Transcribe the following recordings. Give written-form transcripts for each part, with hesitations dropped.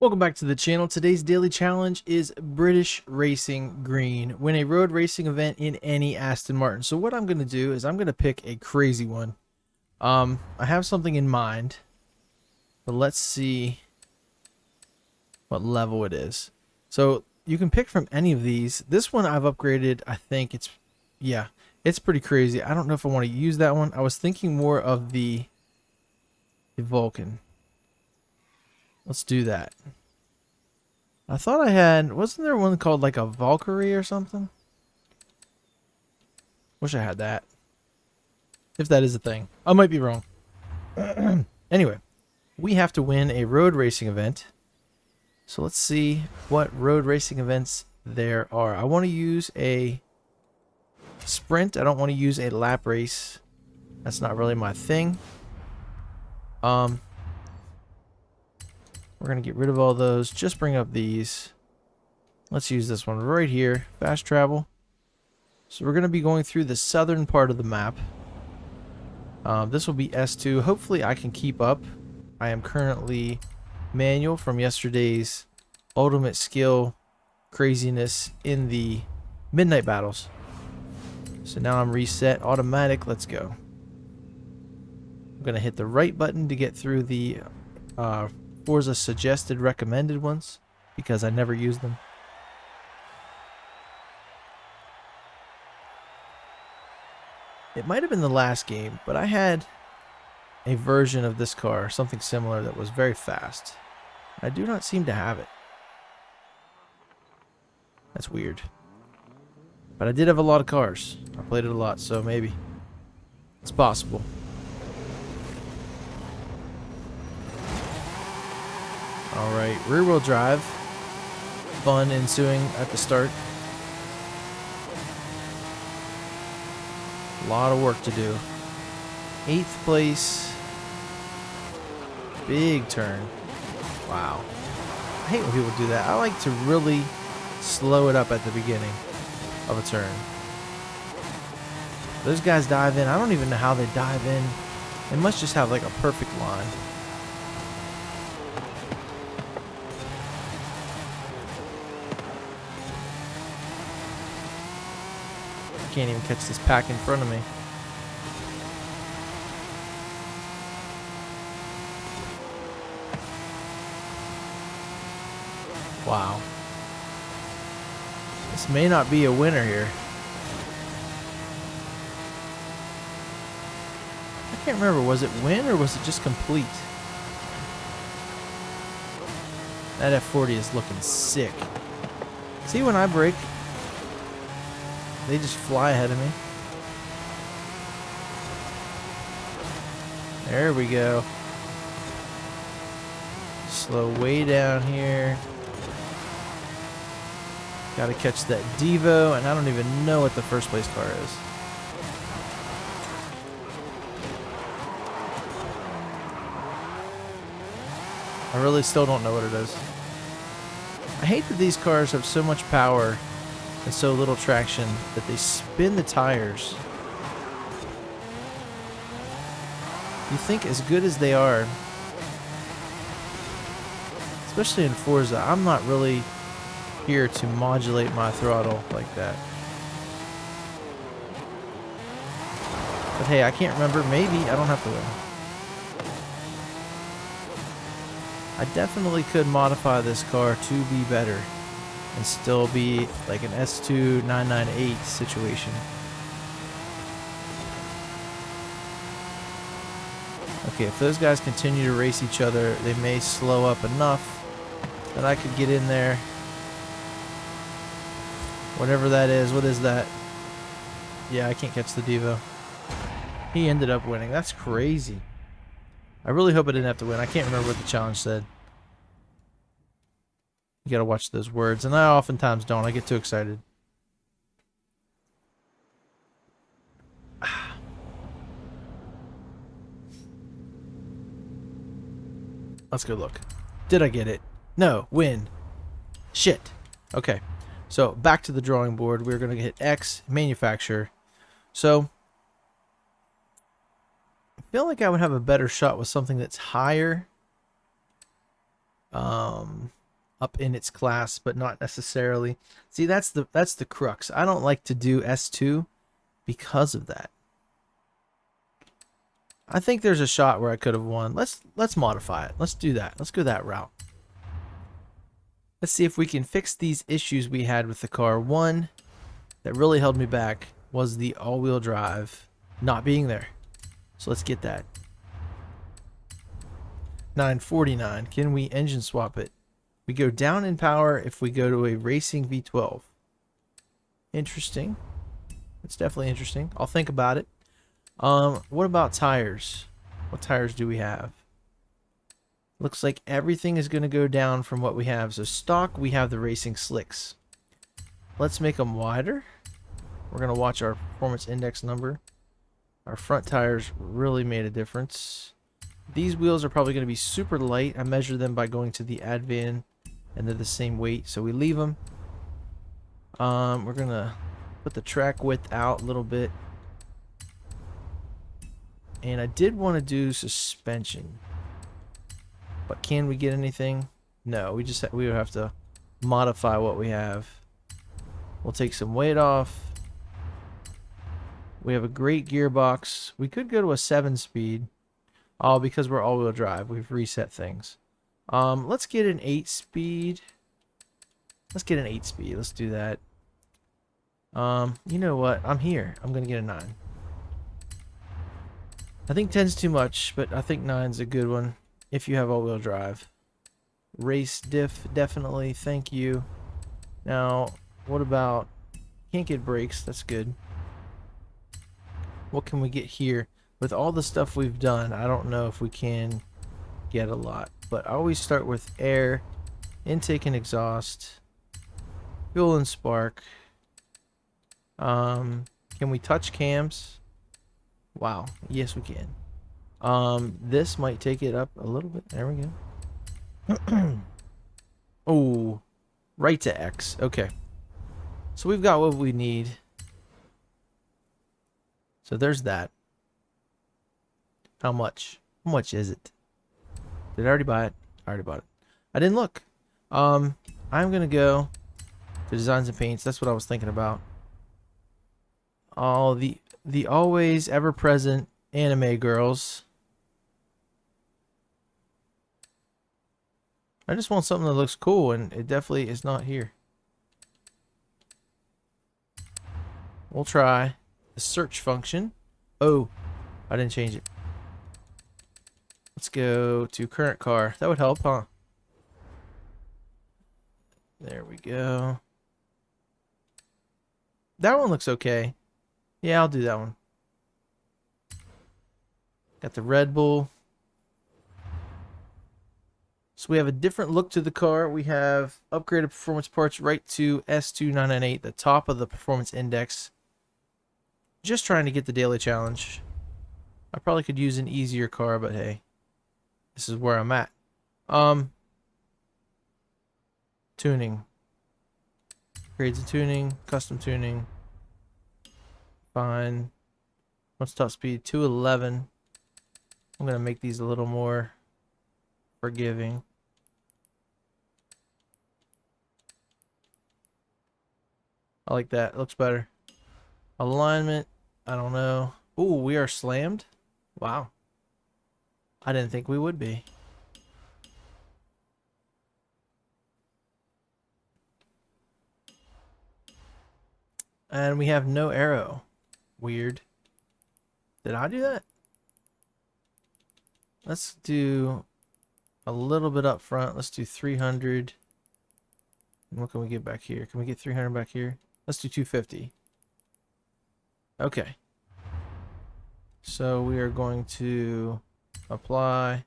Welcome back to the channel. Today's daily challenge is British Racing Green. Win a road racing event in any Aston Martin. So what I'm going to do is I'm going to pick a crazy one. I have something in mind, but let's see what level it is. So you can pick from any of these. This one I've upgraded. I think it's pretty crazy. I don't know if I want to use that one. I was thinking more of the Vulcan. Let's do that. I thought I had, wasn't there one called like a Valkyrie or something? Wish I had that. If that is a thing. I might be wrong. Anyway, we have to win a road racing event. So let's see what road racing events there are. I want to use a sprint. I don't want to use a lap race. That's not really my thing. We're going to get rid of all those. Just bring up these. Let's use this one right here. Fast travel. So we're going to be going through the southern part of the map. This will be S2. Hopefully I can keep up. I am currently manual from yesterday's ultimate skill craziness in the midnight battles. So now I'm reset automatic. Let's go. I'm going to hit the right button to get through the Forza suggested recommended ones because I never use them. It might have been the last game, but I had a version of this car, something similar, that was very fast. I do not seem to have it. That's weird. But I did have a lot of cars. I played it a lot, so maybe it's possible. Alright, rear wheel drive. Fun ensuing at the start. A lot of work to do. 8th place. Big turn. Wow. I hate when people do that. I like to really slow it up at the beginning of a turn. Those guys dive in. I don't even know how they dive in. They must just have like a perfect line. Can't even catch this pack in front of me. Wow. This may not be a winner here. I can't remember, was it win or was it just complete? That F40 is looking sick. See, when I brake, they just fly ahead of me. There we go. Slow way down here. Gotta catch that Devo, and I don't even know what the first place car is. I really still don't know what it is. I hate that these cars have so much power and so little traction that they spin the tires. You think as good as they are, especially in Forza, I'm not really here to modulate my throttle like that. But hey, I can't remember. Maybe I don't have to win. I definitely could modify this car to be better and still be like an S2 998 situation. Okay, if those guys continue to race each other, they may slow up enough that I could get in there. Whatever that is, what is that? Yeah, I can't catch the Devo. He ended up winning. That's crazy. I really hope I didn't have to win. I can't remember what the challenge said. You gotta watch those words, and I oftentimes don't. I get too excited. Let's go look. Did I get it? No. Win. Shit. Okay. So, back to the drawing board. We're gonna hit X, manufacture. So, I feel like I would have a better shot with something that's higher up in its class, but not necessarily. See, that's the crux. I don't like to do S2 because of that. I think there's a shot where I could have won. Let's modify it. Let's do that. Let's go that route. Let's see if we can fix these issues we had with the car. One that really held me back was the all-wheel drive not being there. So let's get that. 949. Can we engine swap it? We go down in power if we go to a racing V12. Interesting. It's definitely interesting. I'll think about it. What about tires? What tires do we have? Looks like everything is going to go down from what we have. So stock, we have the racing slicks. Let's make them wider. We're going to watch our performance index number. Our front tires really made a difference. These wheels are probably going to be super light. I measured them by going to the Advan, and they're the same weight, so we leave them. We're going to put the track width out a little bit. And I did want to do suspension. But can we get anything? No, we would have to modify what we have. We'll take some weight off. We have a great gearbox. We could go to a 7-speed. Oh, because we're all-wheel drive, we've reset things. Let's get an 8-speed. Let's get an 8-speed. Let's do that. You know what? I'm here. I'm gonna get a 9. I think 10's too much, but I think 9's a good one if you have all-wheel drive. Race diff, definitely. Thank you. Now, what about... Can't get brakes. That's good. What can we get here? With all the stuff we've done, I don't know if we can get a lot. But I always start with air, intake and exhaust, fuel and spark. Can we touch cams? Wow. Yes, we can. This might take it up a little bit. There we go. Oh, right to X. Okay. So we've got what we need. So there's that. How much? How much is it? Did I already buy it? I already bought it. I didn't look. I'm gonna go to designs and paints. That's what I was thinking about. Oh, the always ever present anime girls. I just want something that looks cool, and it definitely is not here. We'll try the search function. Oh, I didn't change it. Let's go to current car. That would help, huh? There we go. That one looks okay. Yeah, I'll do that one. Got the Red Bull. So we have a different look to the car. We have upgraded performance parts right to S2998, the top of the performance index. Just trying to get the daily challenge. I probably could use an easier car, but hey, this is where I'm at. Tuning. Grades of tuning, custom tuning. Fine. What's top speed? 211. I'm gonna make these a little more forgiving. I like that. It looks better. Alignment. I don't know. Ooh, we are slammed. Wow. I didn't think we would be. And we have no arrow. Weird. Did I do that? Let's do a little bit up front. Let's do 300. And what can we get back here? Can we get 300 back here? Let's do 250. Okay. So we are going to apply.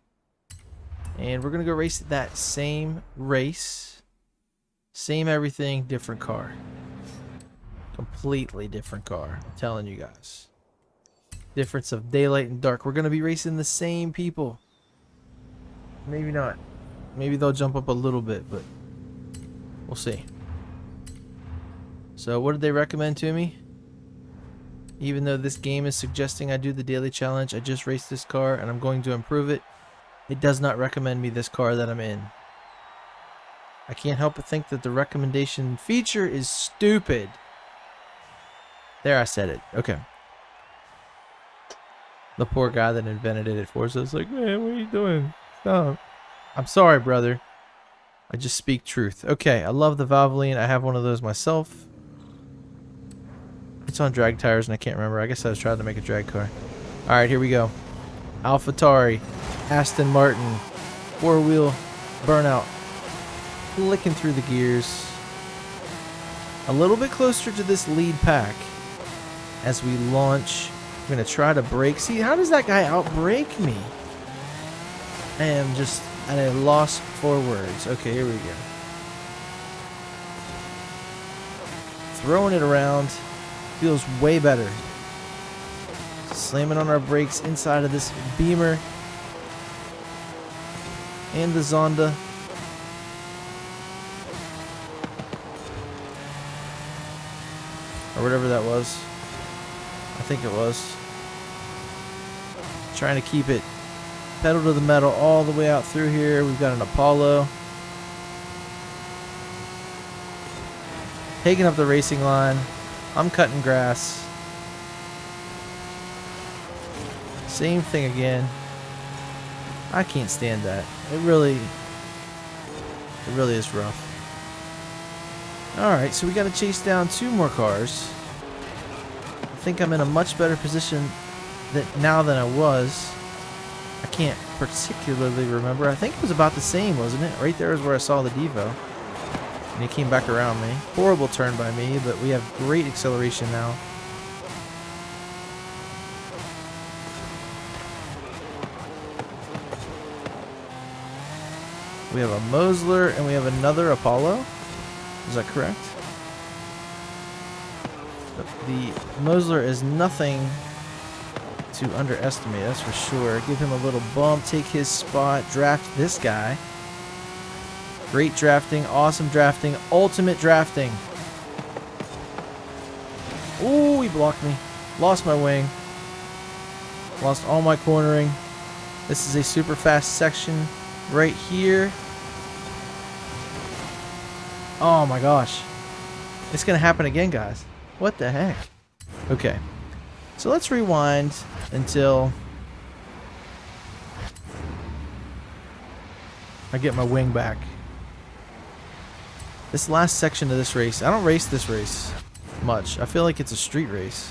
And we're going to go race that same race. Same everything, different car. Completely different car. I'm telling you guys. Difference of daylight and dark. We're going to be racing the same people. Maybe not. Maybe they'll jump up a little bit, but we'll see. So what did they recommend to me? Even though this game is suggesting I do the daily challenge, I just raced this car and I'm going to improve it. It does not recommend me this car that I'm in. I can't help but think that the recommendation feature is stupid. There, I said it. Okay. The poor guy that invented it at Forza is like, man, what are you doing? Stop. I'm sorry, brother. I just speak truth. Okay, I love the Valvoline. I have one of those myself. It's on drag tires and I can't remember. I guess I was trying to make a drag car. Alright, here we go. AlphaTauri, Aston Martin, four-wheel burnout. Flicking through the gears. A little bit closer to this lead pack as we launch. I'm going to try to brake. See, how does that guy outbrake me? I am just at a loss for words. Okay, here we go. Throwing it around. Feels way better. Slamming on our brakes inside of this Beamer. And the Zonda. Or whatever that was. I think it was. Trying to keep it pedal to the metal all the way out through here. We've got an Apollo. Taking up the racing line. I'm cutting grass. Same thing again. I can't stand that. It really is rough. Alright, so we got to chase down 2 more cars. I think I'm in a much better position now than I was. I can't particularly remember. I think it was about the same, wasn't it? Right there is where I saw the Devo. And he came back around me. Horrible turn by me, but we have great acceleration now. We have a Mosler and we have another Apollo. Is that correct? The Mosler is nothing to underestimate, that's for sure. Give him a little bump, take his spot, draft this guy. Great drafting, awesome drafting, ultimate drafting. Ooh, he blocked me. Lost my wing. Lost all my cornering. This is a super fast section right here. Oh my gosh. It's gonna happen again, guys. What the heck? Okay. So let's rewind until I get my wing back. This last section of this race, I don't race this race much. I feel like it's a street race.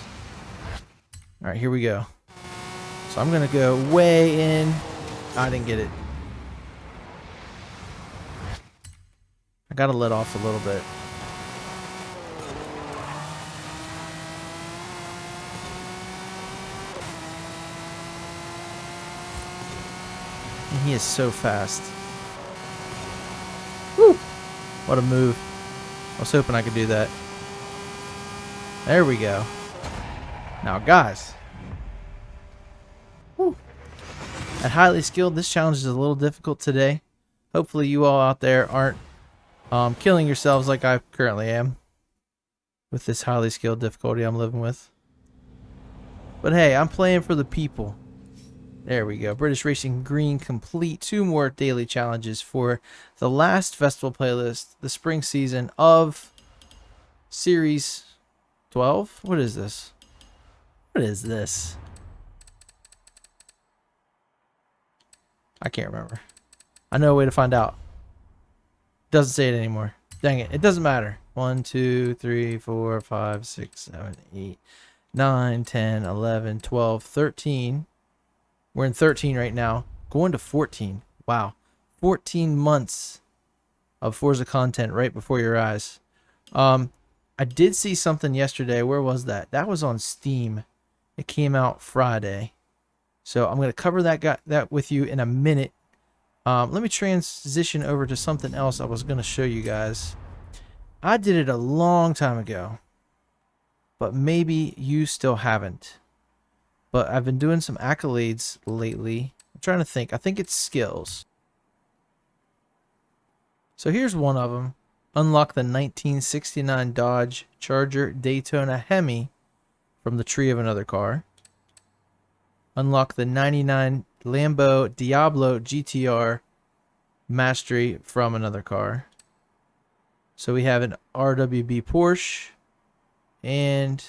Alright, here we go. So I'm gonna go way in. I didn't get it. I gotta let off a little bit. And he is so fast. Woo! What a move. I was hoping I could do that. There we go. Now, guys. Woo. At highly skilled, this challenge is a little difficult today. Hopefully you all out there aren't killing yourselves like I currently am with this highly skilled difficulty I'm living with. But hey, I'm playing for the people. There we go. British Racing Green complete. 2 more daily challenges for the last festival playlist, the spring season of Series 12. What is this? What is this? I can't remember. I know a way to find out. Doesn't say it anymore. Dang it. It doesn't matter. 1, 2, 3, 4, 5, 6, 7, 8, 9, 10, 11, 12, 13. We're in 13 right now. Going to 14. Wow. 14 months of Forza content right before your eyes. I did see something yesterday. Where was that? That was on Steam. It came out Friday. So I'm going to cover that with you in a minute. Let me transition over to something else I was going to show you guys. I did it a long time ago, but maybe you still haven't. But I've been doing some accolades lately. I'm trying to think. I think it's skills. So here's one of them. Unlock the 1969 Dodge Charger Daytona Hemi from the tree of another car. Unlock the 99 Lambo Diablo GTR Mastery from another car. So we have an RWB Porsche and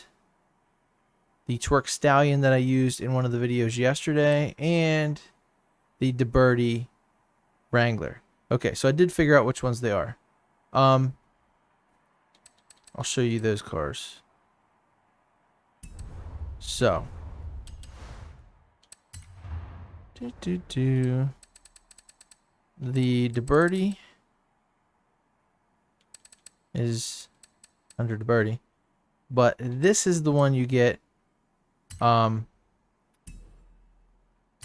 the Twerk Stallion that I used in one of the videos yesterday, and the DeBerti Wrangler. Okay, so I did figure out which ones they are. I'll show you those cars. So, the DeBerti is under DeBerti, but this is the one you get. Let's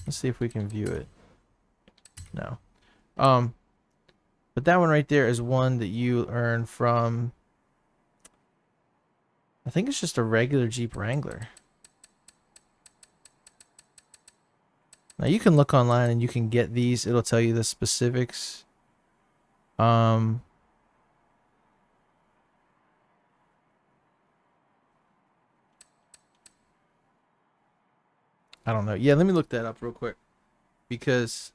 see if we can view it. No. But that one right there is one that you earn from, I think it's just a regular Jeep Wrangler. Now you can look online and you can get these. It'll tell you the specifics. I don't know. Yeah, let me look that up real quick because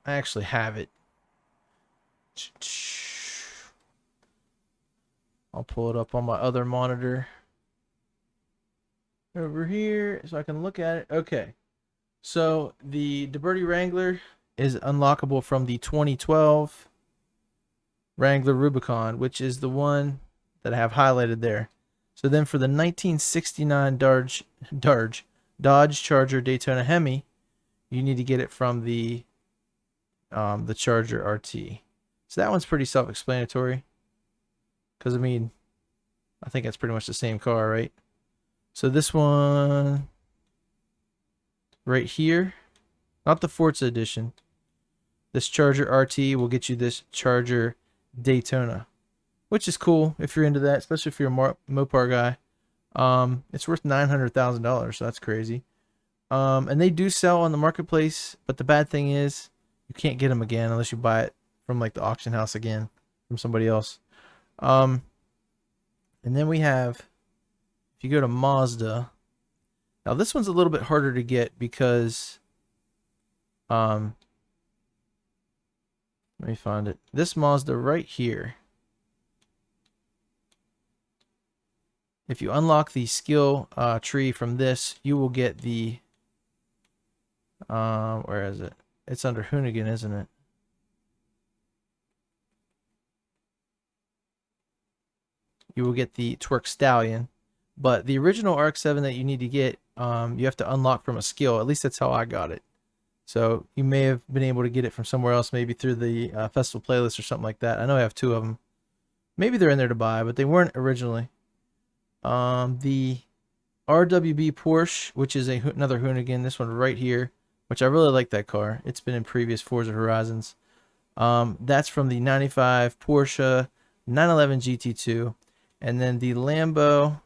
I actually have it. I'll pull it up on my other monitor over here so I can look at it. Okay. So the DeBerti Wrangler is unlockable from the 2012 Wrangler Rubicon, which is the one that I have highlighted there. So then for the 1969 Dodge Charger Daytona Hemi, you need to get it from the Charger RT. So that one's pretty self-explanatory, because I mean, I think that's pretty much the same car, right? So this one right here, not the Forza edition, this Charger RT will get you this Charger Daytona, which is cool if you're into that, especially if you're a Mopar guy. It's worth $900,000, so that's crazy. And they do sell on the marketplace, but the bad thing is you can't get them again unless you buy it from like the auction house again from somebody else. And then we have, if you go to Mazda, now this one's a little bit harder to get because, let me find it. This Mazda right here, if you unlock the skill tree from this, you will get the, where is it? It's under Hoonigan, isn't it? You will get the Twerk Stallion, but the original RX-7 that you need to get, you have to unlock from a skill. At least that's how I got it. So you may have been able to get it from somewhere else, maybe through the festival playlist or something like that. I know I have two of them. Maybe they're in there to buy, but they weren't originally. The RWB Porsche, which is another Hoonigan, this one right here, which I really like that car. It's been in previous Forza Horizons. That's from the 95 Porsche 911 GT2. And then the Lambo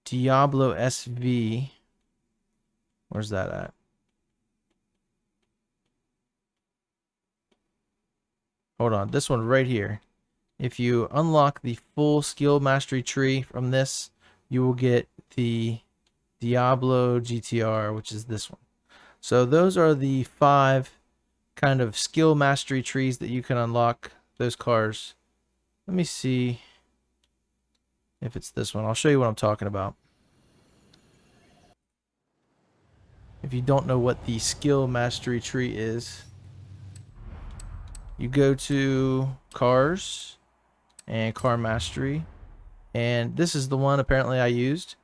Diablo SV. Where's that at? Hold on. This one right here. If you unlock the full skill mastery tree from this, you will get the Diablo GTR, which is this one. So those are the 5 kind of skill mastery trees that you can unlock those cars. Let me see if it's this one. I'll show you what I'm talking about. If you don't know what the skill mastery tree is, you go to cars and car mastery, and this is the one apparently I used.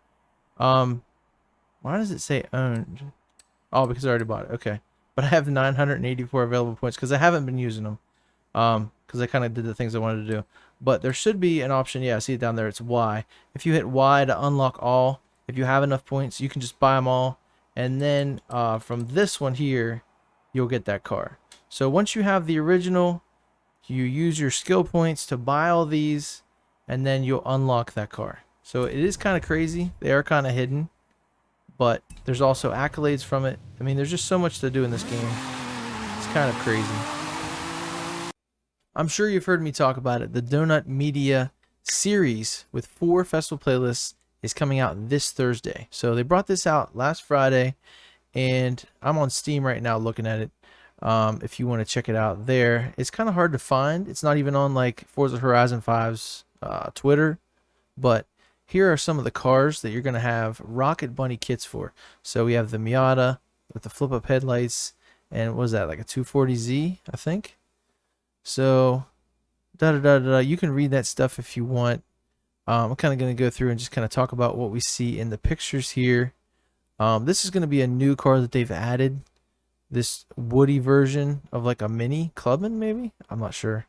Why does it say owned? Oh, because I already bought it. Okay, but I have 984 available points because I haven't been using them, because I kind of did the things I wanted to do. But there should be an option. Yeah, I see it down there. It's Y. If you hit Y to unlock all, if you have enough points, you can just buy them all, and then from this one here, you'll get that car. So once you have the original, you use your skill points to buy all these, and then you'll unlock that car. So it is kind of crazy. They are kind of hidden, but there's also accolades from it. I mean, there's just so much to do in this game. It's kind of crazy. I'm sure you've heard me talk about it. The Donut Media series with 4 festival playlists is coming out this Thursday. So they brought this out last Friday, and I'm on Steam right now looking at it. if you want to check it out there. It's kind of hard to find. It's not even on like Forza Horizon 5's Twitter, but here are some of the cars that you're going to have Rocket Bunny kits for. So we have the Miata with the flip-up headlights, and what was that, like a 240Z, I think? So, you can read that stuff if you want. I'm kind of going to go through and just kind of talk about what we see in the pictures here. This is going to be a new car that they've added. This woody version of like a mini Clubman, maybe? I'm not sure.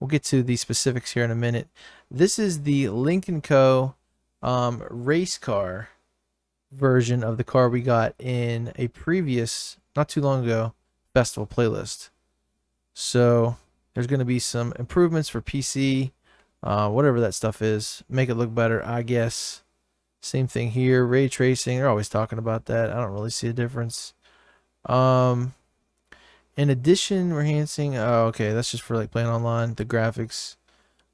We'll get to the specifics here in a minute. This is the Lincoln Co. Race car version of the car we got in a previous, not too long ago, festival playlist. So there's going to be some improvements for PC, whatever that stuff is. Make it look better, I guess. Same thing here. Ray tracing, they're always talking about that. I don't really see a difference. In addition, we're enhancing. Oh, okay, that's just for like playing online. The graphics.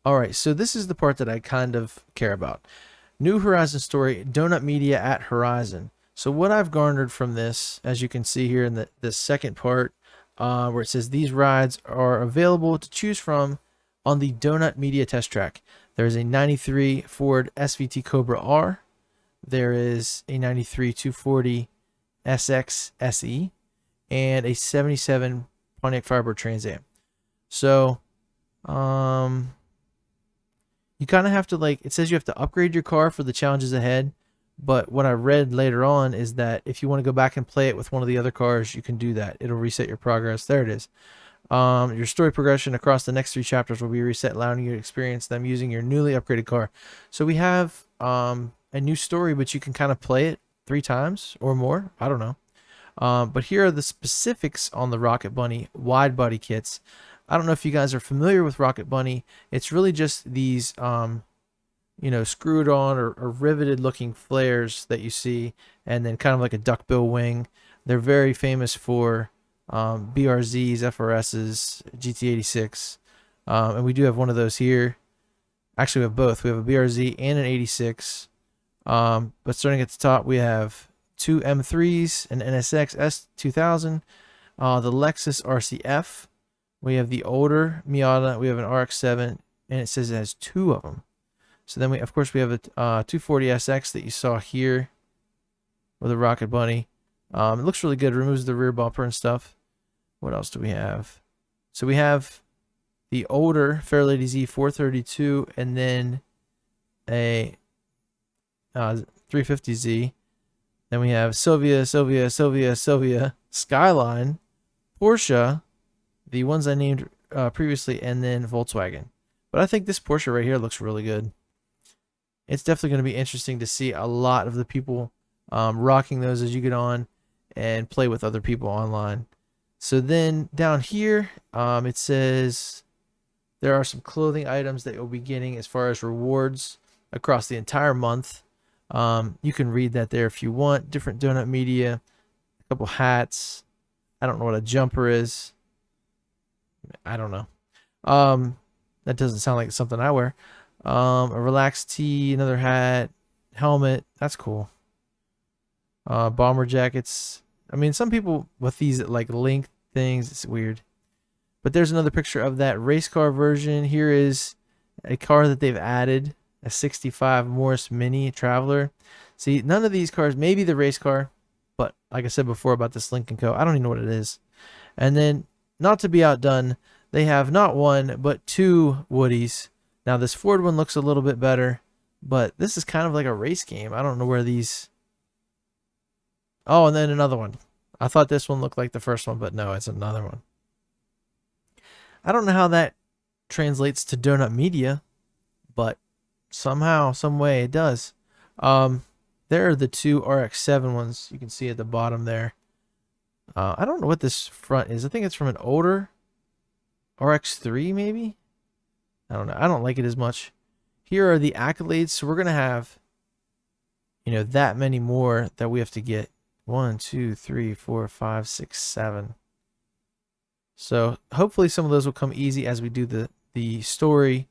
All right, so this is the part that I kind of care about. New Horizon story, Donut Media at Horizon. So what I've garnered from this, as you can see here in the second part, where it says these rides are available to choose from on the Donut Media test track. There's a 93 Ford SVT Cobra R. There is a 93 240 SX SE and a 77 Pontiac Firebird Trans Am. So, you kind of have to, like, it says you have to upgrade your car for the challenges ahead, but what I read later on is that if you want to go back and play it with one of the other cars, you can do that. It'll reset your progress. There it is. Your story progression across the next 3 chapters will be reset, allowing you to experience them using your newly upgraded car. So we have a new story, but you can kind of play it 3 times or more. I don't know. But here are the specifics on the Rocket Bunny wide body kits. I don't know if you guys are familiar with Rocket Bunny. It's really just these, screwed on or riveted looking flares that you see, and then kind of like a duckbill wing. They're very famous for BRZs, FRSs, GT86. And we do have one of those here. Actually, we have both. We have a BRZ and an 86. But starting at the top, we have 2 M3s, an NSX S2000, the Lexus RCF. We have the older Miata. We have an RX-7, and it says it has 2 of them. So then we, of course, we have a 240SX that you saw here with a Rocket Bunny. It looks really good. It removes the rear bumper and stuff. What else do we have? So we have the older Fairlady Z432, and then a 350Z. Then we have Sylvia, Skyline, Porsche, the ones I named previously, and then Volkswagen. But I think this Porsche right here looks really good. It's definitely going to be interesting to see a lot of the people rocking those as you get on and play with other people online. So then down here, it says there are some clothing items that you'll be getting as far as rewards across the entire month. You can read that there if you want. Different Donut Media, a couple hats. I don't know what a jumper is. I don't know. That doesn't sound like something I wear. A relaxed tee, another hat, helmet. That's cool. Bomber jackets. I mean, some people with these like link things, it's weird. But there's another picture of that race car version. Here is a car that they've added, a 65 Morris Mini Traveler. See, none of these cars, maybe the race car, but like I said before about this Lincoln Co., I don't even know what it is. And then, not to be outdone, they have not 1, but 2 Woodies. Now, this Ford one looks a little bit better, but this is kind of like a race game. I don't know where these... Oh, and then another one. I thought this one looked like the first one, but no, it's another one. I don't know how that translates to Donut Media, but somehow, some way it does. There are the 2 RX-7 ones you can see at the bottom there. I don't know what this front is. I think it's from an older RX-3 maybe? I don't know. I don't like it as much. Here are the accolades. So we're going to have, that many more that we have to get. 1, 2, 3, 4, 5, 6, 7. So hopefully some of those will come easy as we do the story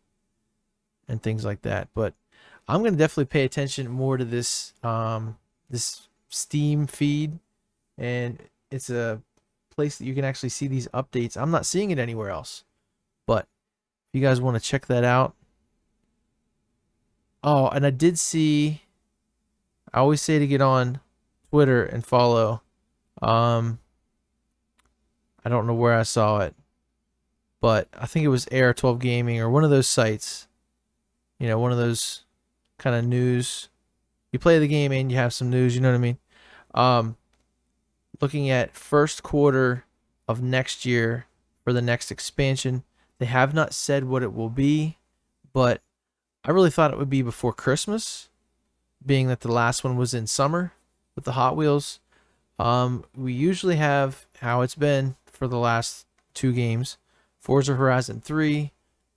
and things like that. But I'm going to definitely pay attention more to this this Steam feed, and it's a place that you can actually see these updates. I'm not seeing it anywhere else. But if you guys want to check that out. Oh, and I did see, I always say to get on Twitter and follow. I don't know where I saw it, but I think it was AR12 Gaming or one of those sites. You know, one of those kind of news. You play the game and you have some news, you know what I mean? Looking at first quarter of next year for the next expansion. They have not said what it will be, but I really thought it would be before Christmas, being that the last one was in summer with the Hot Wheels. We usually have how it's been for the last 2 games. Forza Horizon 3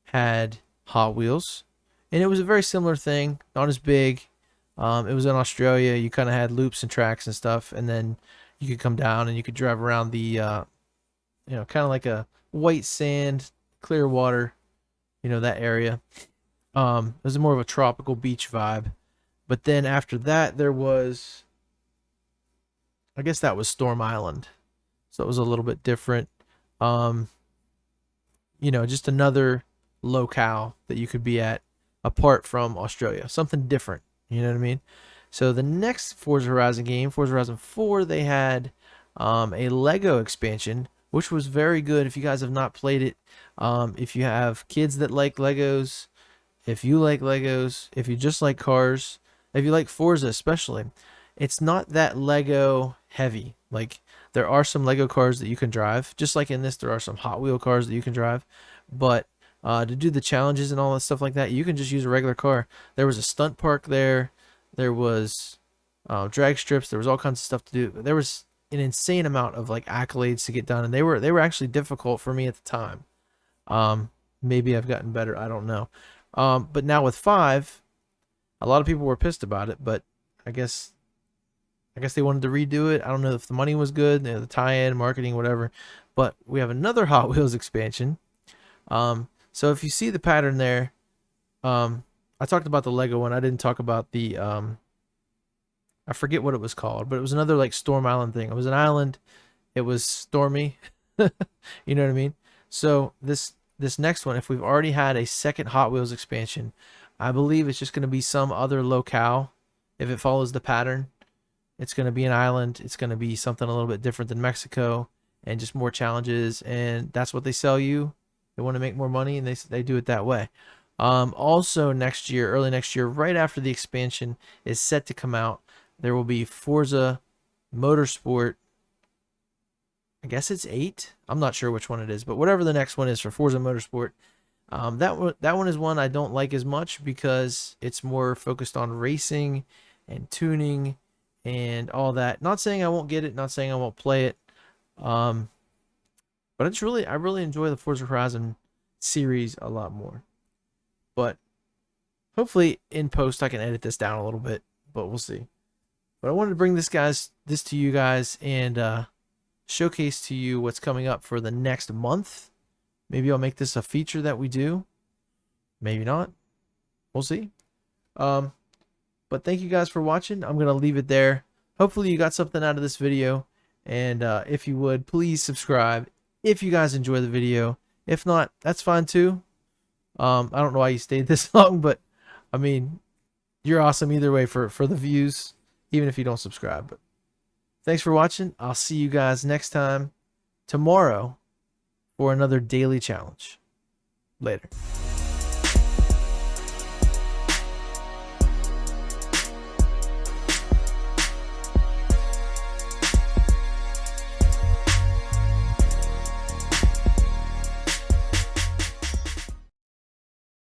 had Hot Wheels, and it was a very similar thing, not as big. It was in Australia. You kind of had loops and tracks and stuff, and then you could come down and you could drive around the, you know, kind of like a white sand, clear water, you know, that area. It was more of a tropical beach vibe. But then after that, there was, I guess that was Storm Island. So it was a little bit different. You know, just another locale that you could be at apart from Australia. Something different. You know what I mean? So the next Forza Horizon game, Forza Horizon 4, they had a Lego expansion, which was very good. If you guys have not played it, if you have kids that like Legos, if you like Legos, if you just like cars, if you like Forza especially, it's not that Lego heavy. Like, there are some Lego cars that you can drive. Just like in this, there are some Hot Wheel cars that you can drive. But to do the challenges and all that stuff like that, you can just use a regular car. There was a stunt park there. There was drag strips. There was all kinds of stuff to do. There was an insane amount of like accolades to get done, and they were actually difficult for me at the time. Maybe I've gotten better. I don't know. But now with 5, a lot of people were pissed about it, but I guess they wanted to redo it. I don't know if the money was good, you know, the tie-in, marketing, whatever. But we have another Hot Wheels expansion. So if you see the pattern there, I talked about the Lego one. I didn't talk about the, I forget what it was called, but it was another like Storm Island thing. It was an island. It was stormy. You know what I mean? So this next one, if we've already had a second Hot Wheels expansion, I believe it's just going to be some other locale. If it follows the pattern, it's going to be an island. It's going to be something a little bit different than Mexico, and just more challenges. And that's what they sell you. They want to make more money, and they do it that way. Also next year, early next year, right after the expansion is set to come out, there will be Forza Motorsport. I guess it's 8. I'm not sure which one it is, but whatever the next one is for Forza Motorsport, that one is one I don't like as much because it's more focused on racing and tuning and all that. Not saying I won't get it, not saying I won't play it, but I really enjoy the Forza Horizon series a lot more. But hopefully in post I can edit this down a little bit, but we'll see. But I wanted to bring this to you guys and showcase to you what's coming up for the next month. Maybe I'll make this a feature that we do. Maybe not. We'll see. But thank you guys for watching. I'm going to leave it there. Hopefully you got something out of this video. And if you would, please subscribe if you guys enjoy the video. If not, that's fine too. I don't know why you stayed this long, but I mean, you're awesome either way for the views, even if you don't subscribe. But thanks for watching. I'll see you guys next time tomorrow for another daily challenge. Later.